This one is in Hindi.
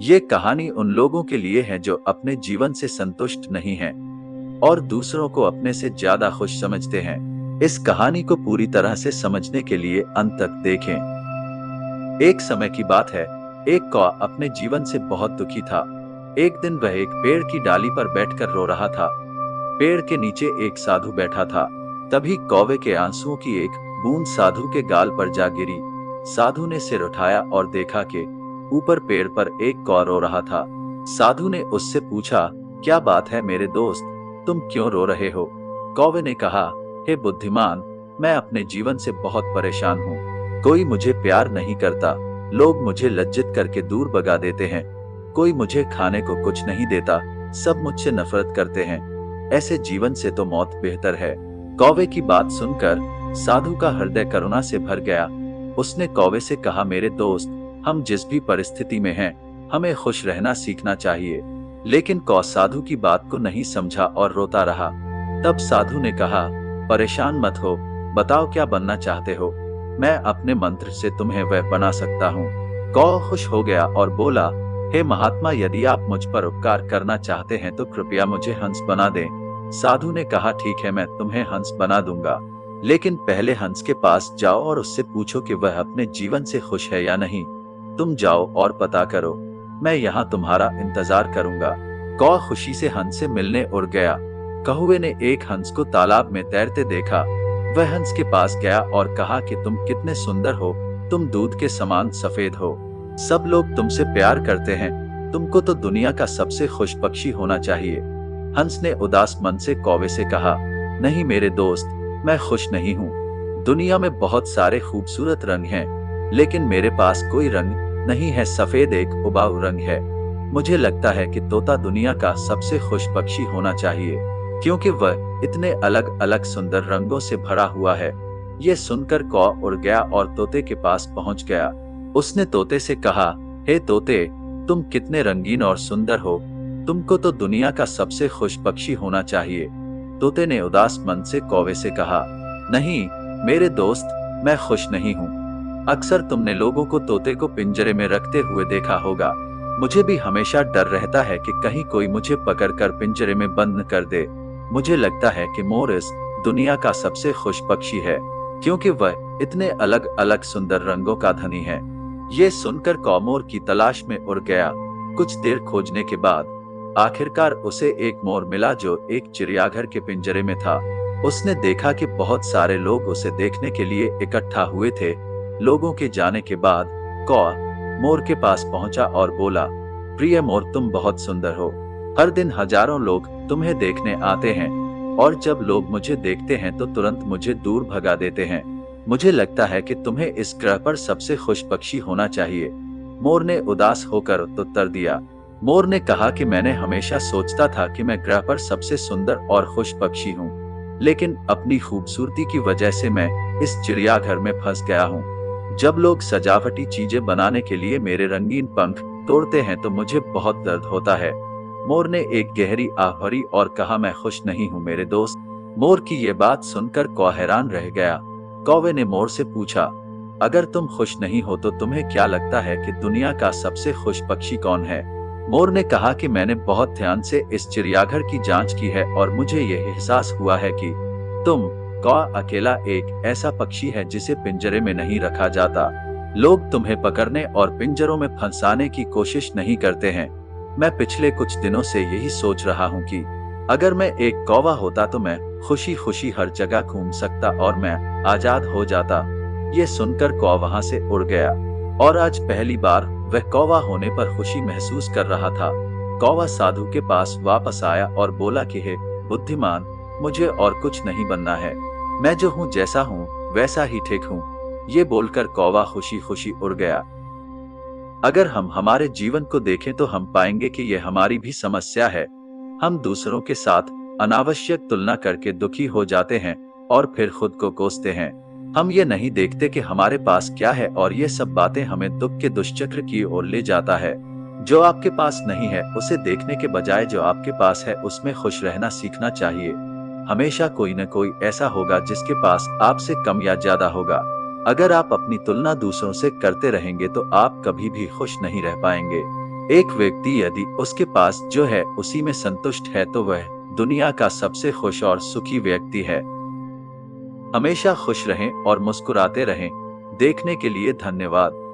ये कहानी उन लोगों के लिए है जो अपने जीवन से संतुष्ट नहीं हैं और दूसरों को अपने से ज्यादा खुश समझते हैं। इस कहानी को पूरी तरह से समझने के लिए अंत तक देखें। एक समय की बात है, एक कौवा अपने जीवन से बहुत दुखी था। एक दिन वह एक पेड़ की डाली पर बैठकर रो रहा था। पेड़ के नीचे एक साधु बैठा था। तभी कौवे के आंसुओं की एक बूंद साधु के गाल पर जा गिरी। साधु ने सिर उठाया और देखा कि ऊपर पेड़ पर एक कौवा रो रहा था। साधु ने उससे पूछा, क्या बात है मेरे दोस्त, तुम क्यों रो रहे हो? कौवे ने कहा, हे बुद्धिमान, मैं अपने जीवन से बहुत परेशान हूँ। कोई मुझे प्यार नहीं करता, लोग मुझे लज्जित करके दूर भगा देते हैं। कोई मुझे खाने को कुछ नहीं देता, सब मुझसे नफरत करते हैं। ऐसे जीवन से तो मौत बेहतर है। कौवे की बात सुनकर साधु का हृदय करुणा से भर गया। उसने कौवे से कहा, मेरे दोस्त, हम जिस भी परिस्थिति में हैं, हमें खुश रहना सीखना चाहिए। लेकिन कौवा साधु की बात को नहीं समझा और रोता रहा। तब साधु ने कहा, परेशान मत हो, बताओ क्या बनना चाहते हो? मैं अपने मंत्र से तुम्हें वह बना सकता हूँ। कौवा खुश हो गया और बोला, हे महात्मा, यदि आप मुझ पर उपकार करना चाहते हैं तो कृपया मुझे हंस बना दें। साधु ने कहा, ठीक है, मैं तुम्हें हंस बना दूंगा, लेकिन पहले हंस के पास जाओ और उससे पूछो कि वह अपने जीवन से खुश है या नहीं। तुम जाओ और पता करो, मैं यहाँ तुम्हारा इंतजार करूंगा। कौवा खुशी से हंस से मिलने उड़ गया। कौवे ने एक हंस को तालाब में तैरते देखा। वह हंस के पास गया और कहा कि तुम कितने सुंदर हो, तुम दूध के समान सफेद हो, सब लोग तुमसे प्यार करते हैं, तुमको तो दुनिया का सबसे खुश पक्षी होना चाहिए। हंस ने उदास मन से कौवे से कहा, नहीं मेरे दोस्त, मैं खुश नहीं हूँ। दुनिया में बहुत सारे खूबसूरत रंग हैं, लेकिन मेरे पास कोई रंग नहीं है, सफेद एक उबाऊ रंग है। मुझे लगता है कि तोता दुनिया का सबसे खुश पक्षी होना चाहिए, क्योंकि वह इतने अलग अलग सुंदर रंगों से भरा हुआ है। ये सुनकर कौवा उड़ गया और तोते के पास पहुंच गया। उसने तोते से कहा, हे तोते, तुम कितने रंगीन और सुंदर हो, तुमको तो दुनिया का सबसे खुश पक्षी होना चाहिए। तोते ने उदास मन से कौवे से कहा, नहीं मेरे दोस्त, मैं खुश नहीं हूँ। अक्सर तुमने लोगों को तोते को पिंजरे में रखते हुए देखा होगा। मुझे भी हमेशा डर रहता है कि कहीं कोई मुझे पकड़कर पिंजरे में बंद कर दे। मुझे लगता है कि मोर इस दुनिया का सबसे खुश पक्षी है, क्योंकि वह इतने अलग अलग सुंदर रंगों का धनी है। ये सुनकर कौवा मोर की तलाश में उड़ गया। कुछ देर खोजने के बाद आखिरकार उसे एक मोर मिला जो एक चिड़ियाघर के पिंजरे में था। उसने देखा कि बहुत सारे लोग उसे देखने के लिए इकट्ठा हुए थे। लोगों के जाने के बाद कौवा मोर के पास पहुंचा और बोला, प्रिय मोर, तुम बहुत सुंदर हो। हर दिन हजारों लोग तुम्हें देखने आते हैं और जब लोग मुझे देखते हैं तो तुरंत मुझे दूर भगा देते हैं। मुझे लगता है कि तुम्हें इस ग्रह पर सबसे खुश पक्षी होना चाहिए। मोर ने उदास होकर उत्तर दिया। मोर ने कहा कि मैंने हमेशा सोचता था कि मैं ग्रह पर सबसे सुंदर और खुश पक्षी हूँ, लेकिन अपनी खूबसूरती की वजह से मैं इस चिड़ियाघर में फंस गया हूँ। जब लोग सजावटी चीजें बनाने के लिए मेरे रंगीन पंख तोड़ते हैं तो मुझे बहुत दर्द होता है। मोर ने एक गहरी आह भरी और कहा, मैं खुश नहीं हूँ मेरे दोस्त। मोर की ये बात सुनकर कौवा हैरान रह गया। कौवे ने मोर से पूछा, अगर तुम खुश नहीं हो तो तुम्हें क्या लगता है कि दुनिया का सबसे खुश पक्षी कौन है? मोर ने कहा कि मैंने बहुत ध्यान से इस चिड़ियाघर की जांच की है और मुझे यह एहसास हुआ है कि तुम कौवा अकेला एक ऐसा पक्षी है जिसे पिंजरे में नहीं रखा जाता। लोग तुम्हें पकड़ने और पिंजरों में फंसाने की कोशिश नहीं करते हैं। मैं पिछले कुछ दिनों से यही सोच रहा हूँ कि अगर मैं एक कौवा होता तो मैं खुशी खुशी हर जगह घूम सकता और मैं आजाद हो जाता। ये सुनकर कौवा वहां से उड़ गया और आज पहली बार वह कौवा होने पर खुशी महसूस कर रहा था। कौवा साधु के पास वापस आया और बोला कि हे बुद्धिमान, मुझे और कुछ नहीं बनना है, मैं जो हूँ जैसा हूँ वैसा ही ठीक हूँ। ये बोलकर कौवा खुशी खुशी उड़ गया। अगर हम हमारे जीवन को देखें तो हम पाएंगे कि यह हमारी भी समस्या है। हम दूसरों के साथ अनावश्यक तुलना करके दुखी हो जाते हैं और फिर खुद को कोसते हैं। हम ये नहीं देखते कि हमारे पास क्या है और ये सब बातें हमें दुख के दुष्चक्र की ओर ले जाता है। जो आपके पास नहीं है उसे देखने के बजाय जो आपके पास है उसमें खुश रहना सीखना चाहिए। हमेशा कोई न कोई ऐसा होगा जिसके पास आपसे कम या ज्यादा होगा। अगर आप अपनी तुलना दूसरों से करते रहेंगे तो आप कभी भी खुश नहीं रह पाएंगे। एक व्यक्ति यदि उसके पास जो है उसी में संतुष्ट है तो वह दुनिया का सबसे खुश और सुखी व्यक्ति है। हमेशा खुश रहें और मुस्कुराते रहें। देखने के लिए धन्यवाद।